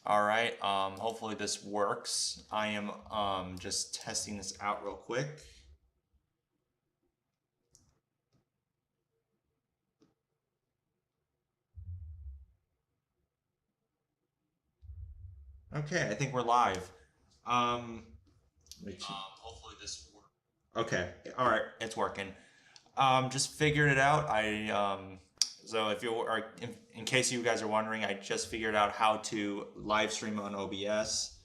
All right. Hopefully this works. I am just testing this out real quick. Okay, I think we're live. Hopefully this works. Okay. All right, it's working. Just figured it out. So if you are in case you guys are wondering, I just figured out how to live stream on OBS.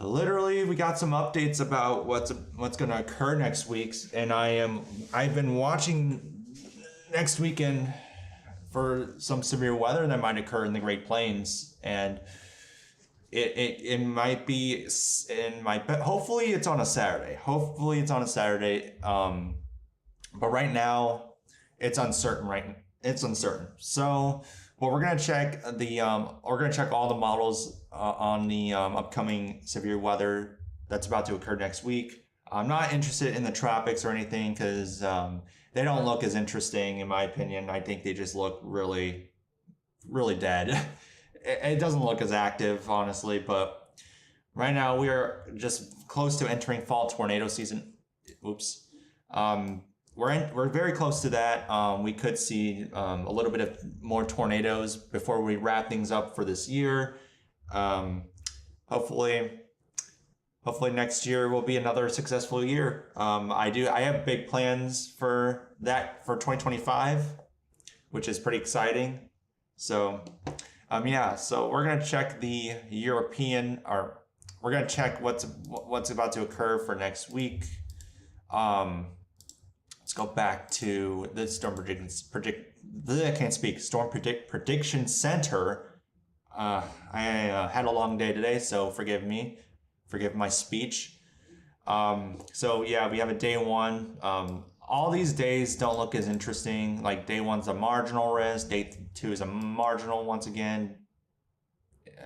Literally, we got some updates about what's going to occur next week, and I've been watching next weekend for some severe weather that might occur in the Great Plains, and it might be hopefully it's on a Saturday. But right now it's uncertain. It's uncertain. So, well, we're gonna check all the models on the upcoming severe weather that's about to occur next week. I'm not interested in the tropics or anything because they don't look as interesting in my opinion. I think they just look really, really dead. It doesn't look as active, honestly, but right now we are just close to entering fall tornado season. Oops. We're very close to that. We could see a little bit of more tornadoes before we wrap things up for this year. Hopefully next year will be another successful year. I have big plans for that for 2025, which is pretty exciting. So, so we're gonna check the we're gonna check what's about to occur for next week. Let's go back to the Storm Prediction Center. I had a long day today, so forgive my speech. So yeah, we have a day one. All these days don't look as interesting. Like day one's a marginal risk, day two is a marginal once again,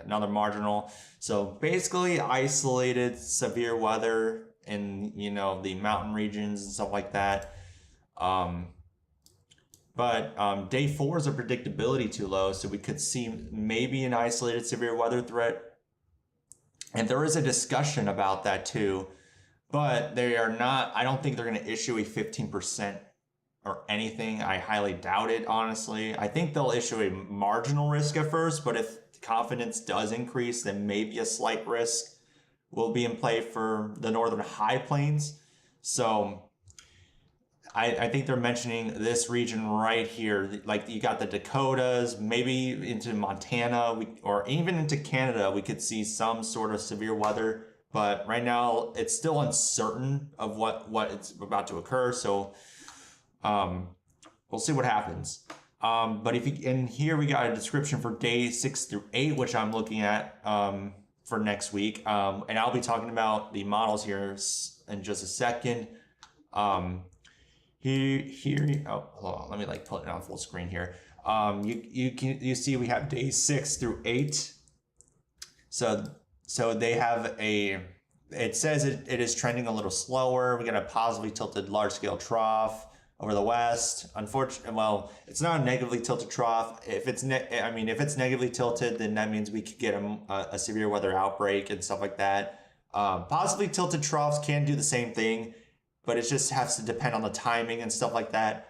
another marginal. So basically isolated severe weather in the mountain regions and stuff like that. But day four is a predictability too low, so we could see maybe an isolated severe weather threat. And there is a discussion about that too, but they are not, I don't think they're going to issue a 15% or anything. I highly doubt it, honestly. I think they'll issue a marginal risk at first, but if confidence does increase, then maybe a slight risk will be in play for the northern high plains. So I think they're mentioning this region right here. Like you got the Dakotas, maybe into Montana, or even into Canada, we could see some sort of severe weather. But right now, it's still uncertain of what it's about to occur. So we'll see what happens. But in here, we got a description for day 6 through 8, which I'm looking at for next week. And I'll be talking about the models here in just a second. Hold on, let me pull it on full screen here. You see we have day 6 through 8. So they have it says it is trending a little slower. We got a positively tilted large scale trough over the west. Unfortunately, well, it's not a negatively tilted trough. If it's negatively tilted, then that means we could get a severe weather outbreak and stuff like that. Positively tilted troughs can do the same thing, but it just has to depend on the timing and stuff like that,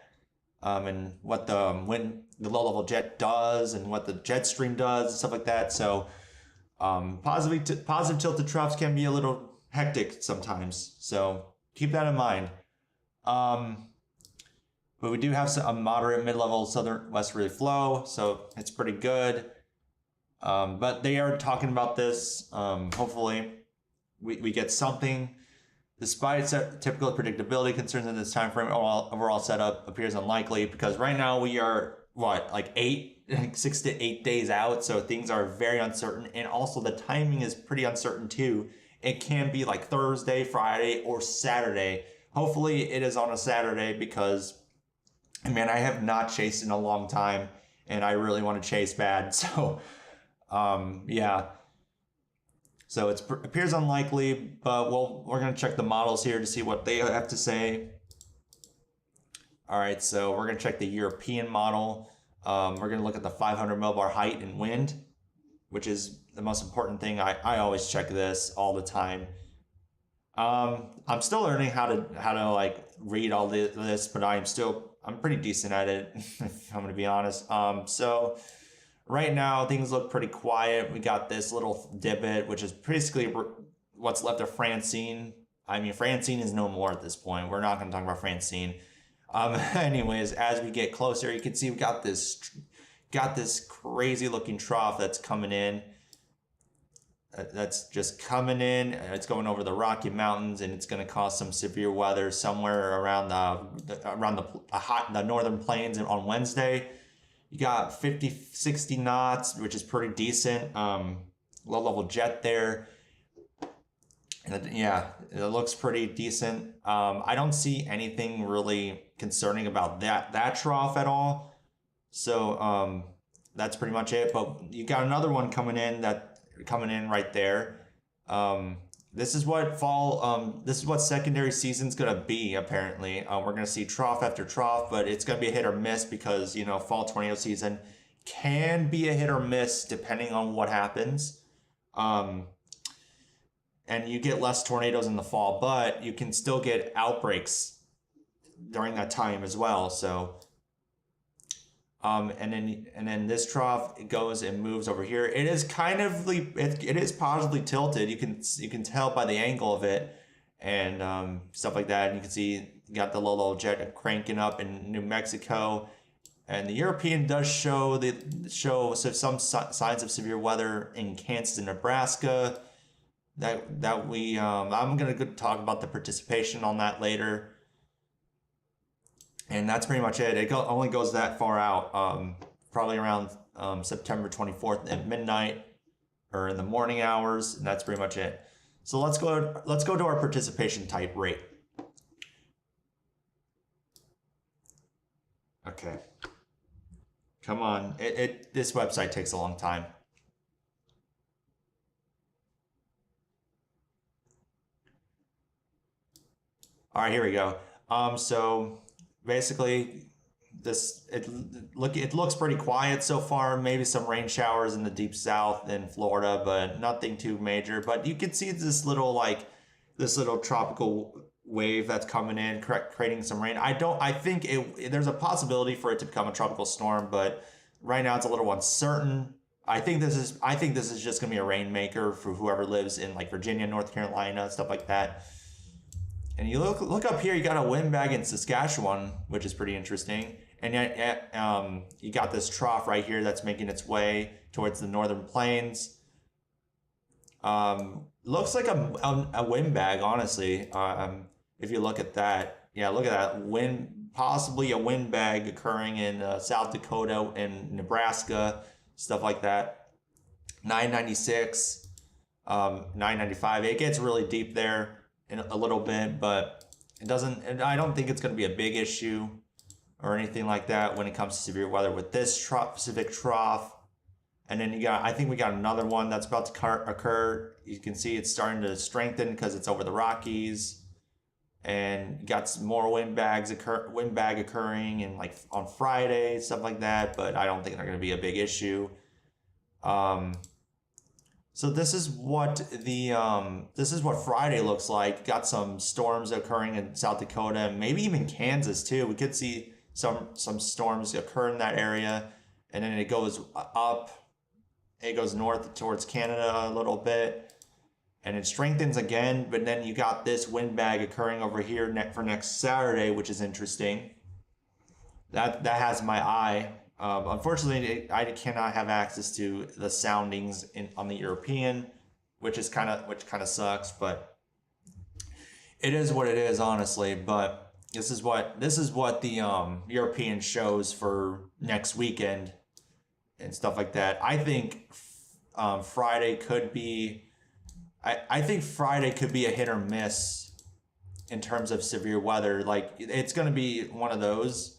and what when the low level jet does and what the jet stream does and stuff like that. So positive tilted troughs can be a little hectic sometimes, so keep that in mind. But we do have a moderate mid-level southern westerly flow, so it's pretty good. But they are talking about this. Hopefully we get something. Despite its typical predictability concerns in this time frame, overall setup appears unlikely because right now we are 6 to 8 days out, so things are very uncertain, and also the timing is pretty uncertain too. It can be like Thursday, Friday, or Saturday. Hopefully it is on a Saturday because, man, I have not chased in a long time, and I really want to chase bad. So, yeah. So it appears unlikely, but we're going to check the models here to see what they have to say. All right, so we're going to check the European model. We're going to look at the 500 millibar height and wind, which is the most important thing. I always check this all the time. I'm still learning how to like read all this, but I'm pretty decent at it, if I'm going to be honest. So right now things look pretty quiet. We got this little divot, which is basically what's left of Francine. I mean, Francine is no more at this point. We're not going to talk about Francine. Anyways, as we get closer, you can see we got this crazy looking trough that's coming in. That's just coming in. It's going over the Rocky Mountains, and it's going to cause some severe weather somewhere around the northern plains on Wednesday. You got 50, 60 knots, which is pretty decent. Low level jet there. And yeah, it looks pretty decent. I don't see anything really concerning about that trough at all. So that's pretty much it. But you got another one coming in right there. This is what secondary season's gonna be, apparently. We're gonna see trough after trough, but it's gonna be a hit or miss because, you know, fall tornado season can be a hit or miss depending on what happens. And you get less tornadoes in the fall, but you can still get outbreaks during that time as well. So and then this trough, it goes and moves over here. It is it is positively tilted. You can tell by the angle of it and stuff like that. And you can see you got the low level jet cranking up in New Mexico, and the European does show some signs of severe weather in Kansas and Nebraska. I'm gonna talk about the participation on that later. And that's pretty much it. It only goes that far out, probably around September 24th at midnight or in the morning hours, and that's pretty much it. So let's go to our participation type rate. Okay. Come on. This website takes a long time. All right, here we go. So basically, it looks pretty quiet so far. Maybe some rain showers in the deep south in Florida, but nothing too major. But you can see this little tropical wave that's coming in, creating some rain. I think there's a possibility for it to become a tropical storm, but right now it's a little uncertain. I think this is just gonna be a rainmaker for whoever lives in like Virginia, North Carolina, stuff like that. And you look up here, you got a windbag in Saskatchewan, which is pretty interesting. And yet, you got this trough right here that's making its way towards the northern plains. Looks like a windbag, honestly. If you look at that, yeah, look at that possibly a windbag occurring in South Dakota and Nebraska, stuff like that. 996, 995. It gets really deep there in a little bit, but I don't think it's going to be a big issue or anything like that when it comes to severe weather with this specific trough. And then I think we got another one that's about to occur. You can see it's starting to strengthen because it's over the Rockies, and you got some more windbag occurring and like on Friday, stuff like that, but I don't think they're going to be a big issue. So this is what Friday looks like. Got some storms occurring in South Dakota and maybe even Kansas too. We could see some storms occur in that area, and then it goes up. It goes north towards Canada a little bit, and it strengthens again. But then you got this windbag occurring over here for next Saturday, which is interesting. That has my eye. Unfortunately, I cannot have access to the soundings on the European, which kind of sucks, but it is what it is, honestly. But this is what the European shows for next weekend and stuff like that. I think Friday could be. I think Friday could be a hit or miss in terms of severe weather. Like, it's going to be one of those.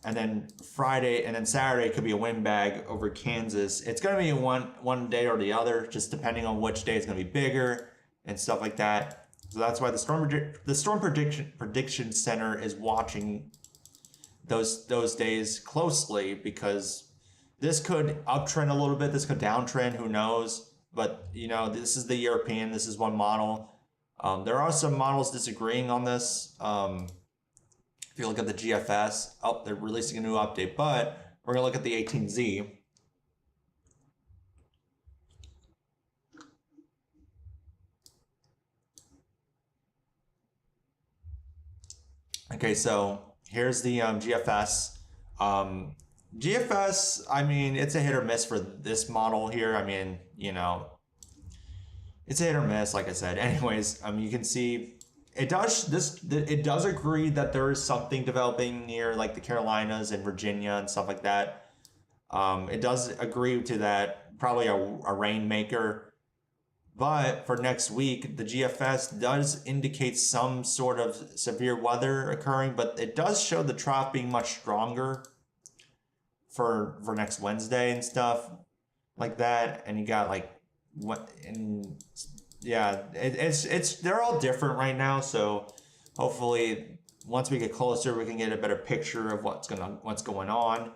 And then Friday and then Saturday could be a windbag over Kansas. It's going to be one day or the other, just depending on which day it's going to be bigger and stuff like that. So that's why the Storm Prediction Center is watching those days closely, because this could uptrend a little bit, this could downtrend, who knows? But you know, this is the European, this is one model. There are some models disagreeing on this. If you look at the GFS, oh, they're releasing a new update, but we're gonna look at the 18Z. Okay, so here's the GFS. GFS, I mean, it's a hit or miss for this model here. I mean, you know, it's a hit or miss, like I said. Anyways, you can see it does agree that there is something developing near like the Carolinas and Virginia and stuff like that. It does agree to that, probably a rainmaker. But for next week, the GFS does indicate some sort of severe weather occurring, but it does show the trough being much stronger for next Wednesday and stuff like that. And you got like what, and yeah, it's they're all different right now. So hopefully once we get closer, we can get a better picture of what's going on.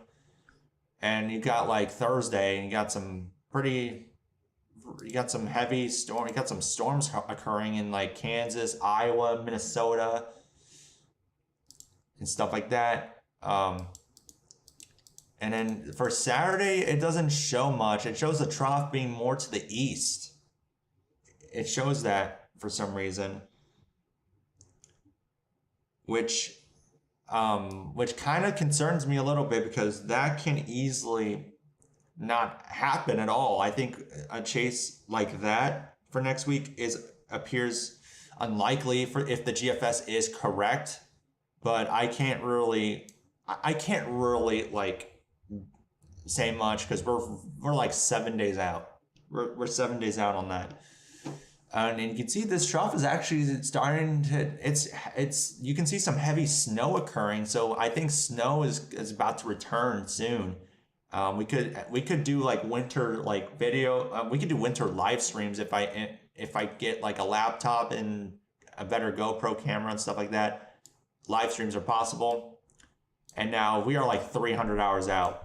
And you got like Thursday, and you got some heavy storm. You got some storms occurring in like Kansas, Iowa, Minnesota, and stuff like that. And then for Saturday, it doesn't show much. It shows the trough being more to the east. It shows that for some reason, which kind of concerns me a little bit, because that can easily not happen at all. I think a chase like that for next week appears unlikely if the GFS is correct, but I can't really like say much, because we're like 7 days out. We're 7 days out on that. And you can see this trough is actually starting to, you can see some heavy snow occurring. So I think snow is about to return soon. We could do like winter like video. We could do winter live streams if I get like a laptop and a better GoPro camera and stuff like that. Live streams are possible. And now we are like 300 hours out.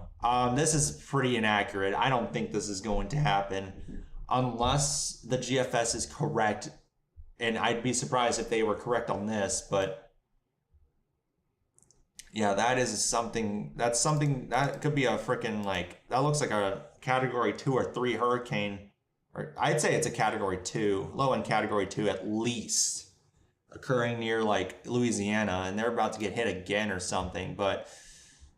This is pretty inaccurate. I don't think this is going to happen unless the GFS is correct. And I'd be surprised if they were correct on this, but yeah, that's something that could be a freaking, like, that looks like a category 2 or 3 hurricane, or I'd say it's a category 2, low end category 2 at least, occurring near like Louisiana, and they're about to get hit again or something. But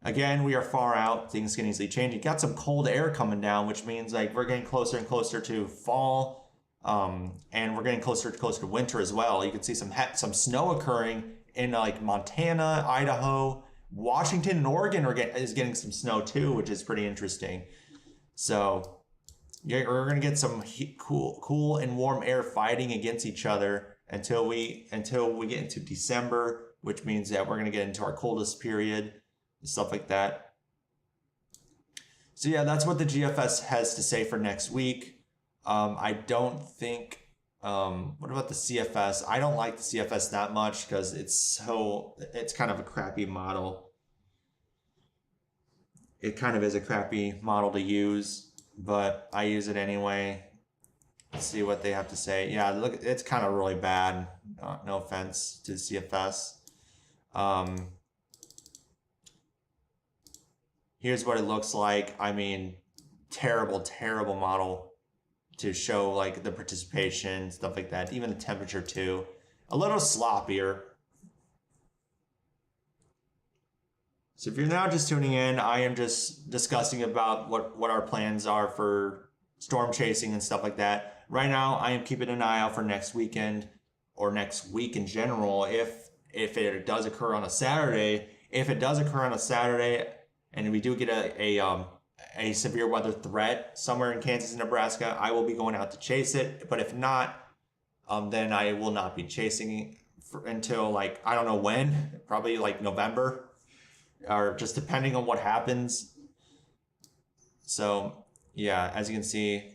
again, we are far out. Things can easily change. You got some cold air coming down, which means like we're getting closer and closer to fall, and we're getting closer to winter as well. You can see some snow occurring in like Montana, Idaho, Washington, and Oregon is getting some snow too, which is pretty interesting. So yeah, we're gonna get some cool and warm air fighting against each other until we get into December, which means that we're gonna get into our coldest period and stuff like that. So yeah, that's what the GFS has to say for next week. I don't think. What about the CFS? I don't like the CFS that much because it's kind of a crappy model. It kind of is a crappy model to use, but I use it anyway. Let's see what they have to say. Yeah, look, it's kind of really bad. No offense to CFS. Here's what it looks like. I mean, terrible model to show like the participation, stuff like that, even the temperature too. A little sloppier. So if you're now just tuning in, I am just discussing about what our plans are for storm chasing and stuff like that. Right now, I am keeping an eye out for next weekend or next week in general. If it does occur on a Saturday, and we do get a severe weather threat somewhere in Kansas and Nebraska, I will be going out to chase it. But if not, then I will not be chasing until like, I don't know when, probably like November, or just depending on what happens. So yeah, as you can see,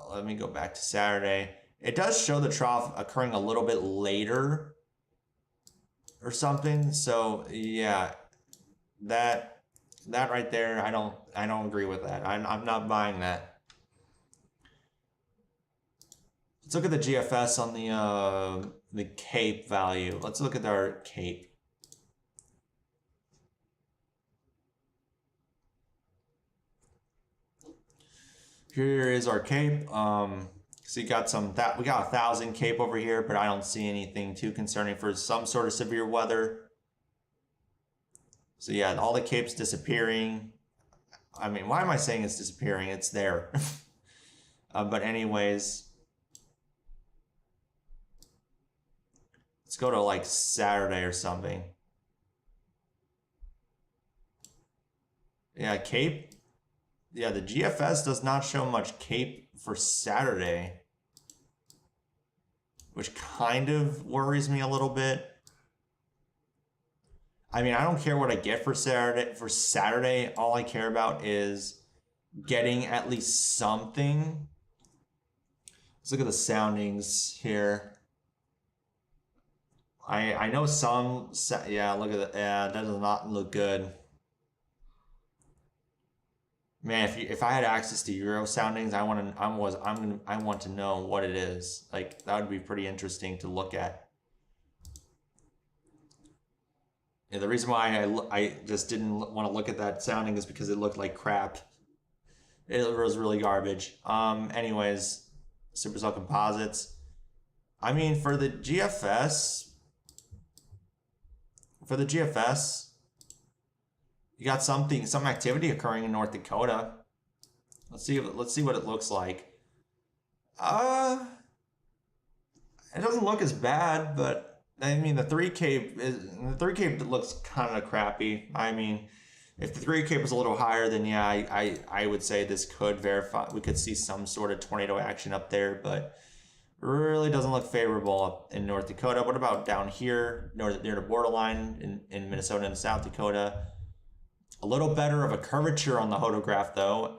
let me go back to Saturday. It does show the trough occurring a little bit later or something. So yeah, that right there, I don't agree with that. I'm not buying that. Let's look at the GFS on the CAPE value. Let's look at our CAPE. Here is our CAPE. So you got we got 1,000 CAPE over here, but I don't see anything too concerning for some sort of severe weather. So yeah, all the CAPE's disappearing. I mean, why am I saying it's disappearing? It's there. But anyways, let's go to like Saturday or something. Yeah, CAPE. Yeah, the GFS does not show much CAPE for Saturday, which kind of worries me a little bit. I mean, I don't care what I get for Saturday. For Saturday, all I care about is getting at least something. Let's look at the soundings here. I know some. Yeah, look at that. Yeah, that does not look good. Man, if I had access to Euro soundings, I want to know what it is. Like that would be pretty interesting to look at. Yeah, the reason why I just didn't want to look at that sounding is because it looked like crap. It was really garbage. Anyways, Supercell Composites. I mean, for the GFS, you got some activity occurring in North Dakota. Let's see what it looks like. It doesn't look as bad, but I mean the 3K looks kind of crappy. I mean, if the 3K was a little higher, then yeah, I would say this could verify. We could see some sort of tornado action up there, but really doesn't look favorable up in North Dakota. What about down here, near the borderline in Minnesota and South Dakota? A little better of a curvature on the hodograph though.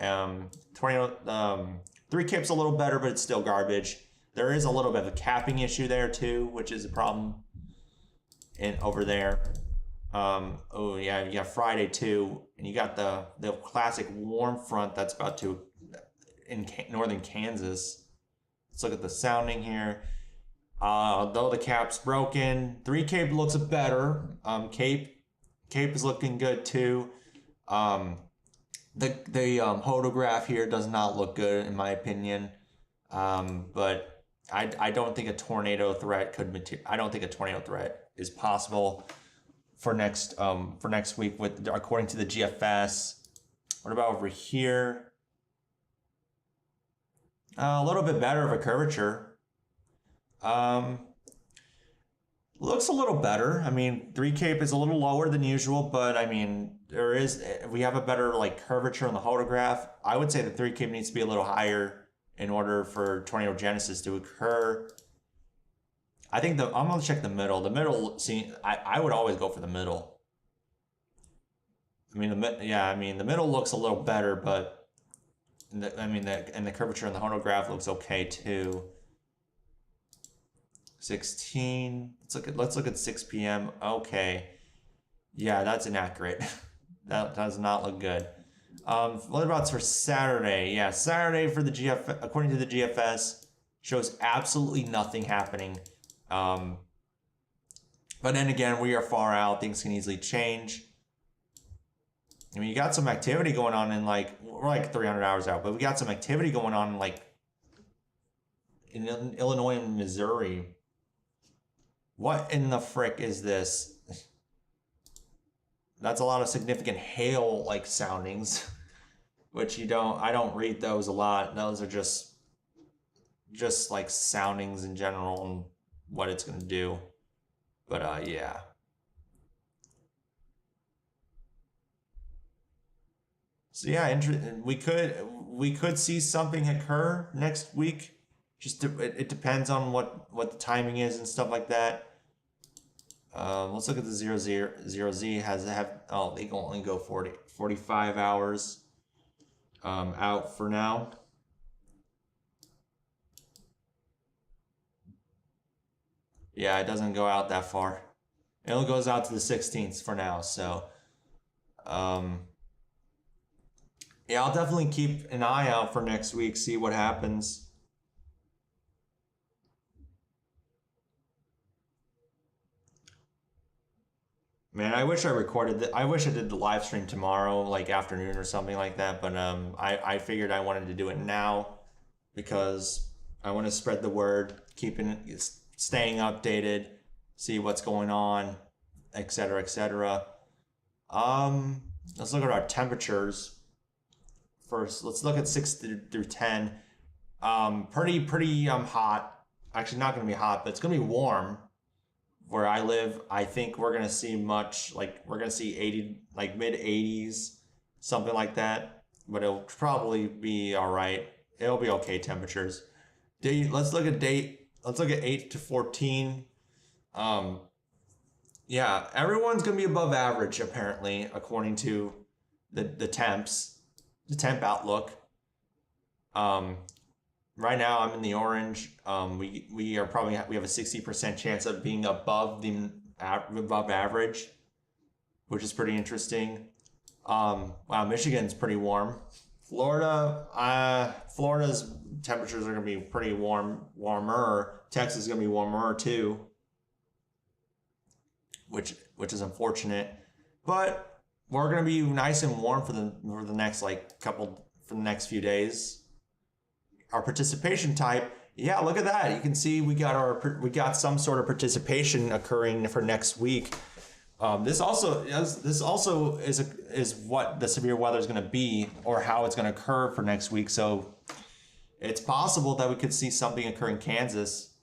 3K's a little better, but it's still garbage. There is a little bit of a capping issue there too, which is a problem over there. Oh yeah, you got Friday too, and you got the classic warm front that's about to in northern Kansas. Let's look at the sounding here. Though the cap's broken, 3K looks better. Cape is looking good too. The hodograph here does not look good in my opinion. But I don't think a tornado threat I don't think a tornado threat is possible for next week according to the GFS. What about over here? A little bit better of a curvature. Looks a little better. I mean, 3K is a little lower than usual, but I mean, we have a better like curvature on the hodograph. I would say the 3K needs to be a little higher in order for tornado genesis to occur. I think I'm gonna check the middle. The middle, I would always go for the middle. I mean, the middle looks a little better, but the curvature in the hodograph looks okay too. 16. Let's look at 6 p.m. Okay, yeah, that's inaccurate. That does not look good. What about for Saturday? Yeah, Saturday for the GFS, according to the GFS, shows absolutely nothing happening. But then again, we are far out. Things can easily change. I mean, you got some activity going on in we're like 300 hours out, but we got some activity going on in Illinois and Missouri. What in the frick is this? That's a lot of significant hail soundings, which I don't read those a lot. Those are just like soundings in general and what it's gonna do. But yeah. So yeah, we could see something occur next week. It depends on what the timing is and stuff like that. Let's look at the 0Z. They can only go 45 hours out for now. Yeah, it doesn't go out that far. It only goes out to the 16th for now. So, um, yeah, I'll definitely keep an eye out for next week, see what happens. Man, I wish I recorded I wish I did the live stream tomorrow, like afternoon or something like that. But I figured I wanted to do it now because I want to spread the word, staying updated, see what's going on, etc., etc. Um, let's look at our temperatures first. Let's look at 6 through 10. Pretty hot. Actually, not gonna be hot, but it's gonna be warm where I live. I think we're gonna see we're gonna see 80, like mid 80s, something like that. But it'll probably be all right. It'll be okay temperatures. Let's look at date. Let's look at 8 to 14. Um, yeah, everyone's gonna be above average apparently, according to the temp outlook. Um, right now I'm in the orange. We are probably we have a 60% chance of being above average, which is pretty interesting. Wow, Michigan's pretty warm. Florida's temperatures are gonna be pretty warmer. Texas is gonna be warmer too, which is unfortunate. But we're gonna be nice and warm for the next for the next few days. Our participation type, yeah, look at that. You can see we got some sort of participation occurring for next week. This also is what the severe weather is going to be or how it's going to occur for next week. So it's possible that we could see something occur in Kansas.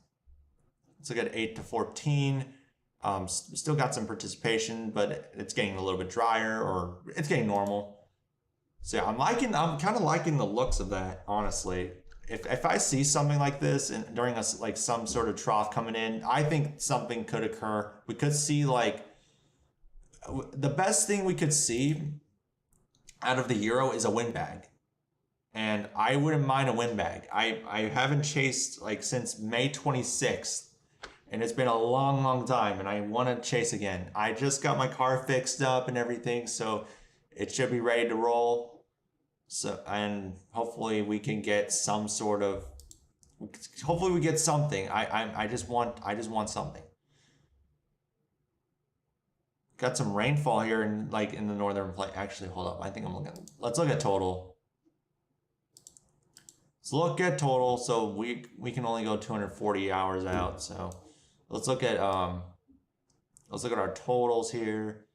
Let's look at 8 to 14. Still got some participation, but it's getting a little bit drier, or it's getting normal. So I'm kind of liking the looks of that, honestly. If I see something like this and during some sort of trough coming in, I think something could occur. We could see the best thing we could see out of the Euro is a windbag. And I wouldn't mind a windbag. I haven't chased since May 26th, and it's been a long time, and I want to chase again. I just got my car fixed up and everything, so it should be ready to roll. So, and hopefully we can get hopefully we get something. I just want something. Got some rainfall here in the northern plate. Actually, hold up. Let's look at total. Let's look at total. So we can only go 240 hours out. So let's look at our totals here.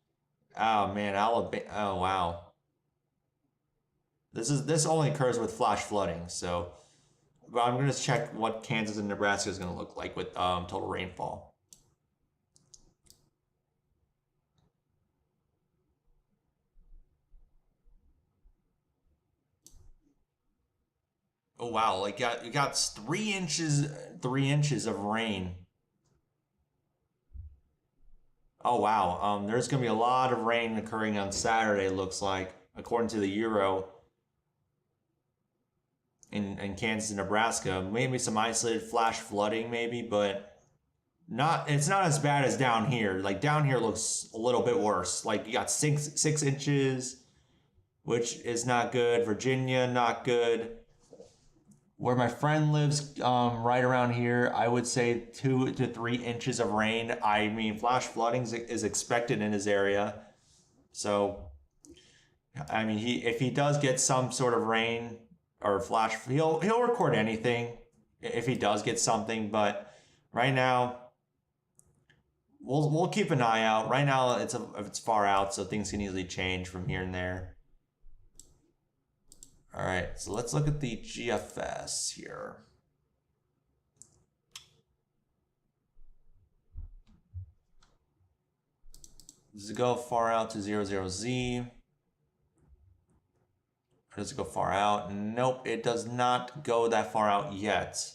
Oh man, Alabama. Oh wow. This only occurs with flash flooding. So, but I'm gonna check what Kansas and Nebraska is gonna look like with total rainfall. Oh wow, you got 3 inches of rain. Oh wow, there's gonna be a lot of rain occurring on Saturday. It looks like, according to the Euro, in Kansas and Nebraska. Maybe some isolated flash flooding, maybe, but it's not as bad as down here. Like down here looks a little bit worse. Like you got 6 inches, which is not good. Virginia, not good. Where my friend lives, right around here, I would say 2 to 3 inches of rain. I mean, flash flooding is expected in his area. So, I mean, if he does get some sort of rain or flash, he'll record anything if he does get something. But right now, we'll keep an eye out. Right now, it's far out, so things can easily change from here and there. All right, so let's look at the GFS here. Does it go far out to 00Z? Or does it go far out? Nope, it does not go that far out yet.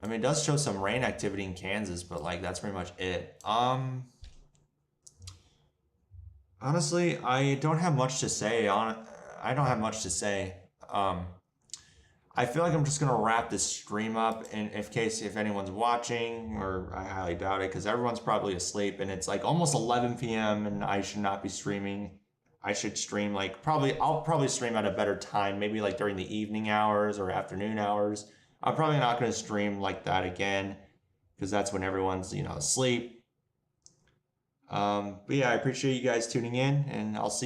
I mean, it does show some rain activity in Kansas, but that's pretty much it. Honestly, I don't have much to say. I don't have much to say. I feel like I'm just gonna wrap this stream up in case if anyone's watching, or I highly doubt it because everyone's probably asleep and it's like almost 11 p.m. and I should not be streaming. I should stream like I'll probably stream at a better time, maybe like during the evening hours or afternoon hours. I'm probably not gonna stream like that again because that's when everyone's asleep. But yeah, I appreciate you guys tuning in, and I'll see